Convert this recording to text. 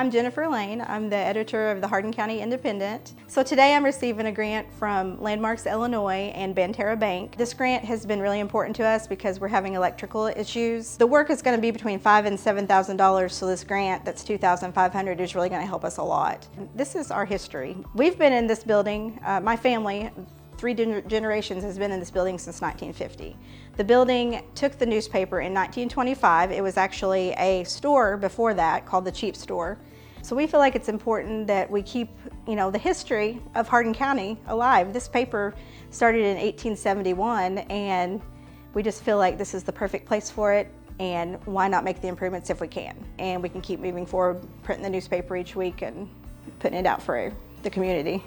I'm Jennifer Lane. I'm the editor of the Hardin County Independent. So today I'm receiving a grant from Landmarks Illinois and Banterra Bank. This grant has been really important to us because we're having electrical issues. The work is going to be between $5,000 and $7,000, so this grant that's $2,500 is really going to help us a lot. This is our history. We've been in this building, my family, 3 generations has been in this building since 1950. The building took the newspaper in 1925. It was actually a store before that called the Cheap Store. So we feel like it's important that we keep, the history of Hardin County alive. This paper started in 1871, and we just feel like this is the perfect place for it, and why not make the improvements if we can? And we can keep moving forward, printing the newspaper each week and putting it out for the community.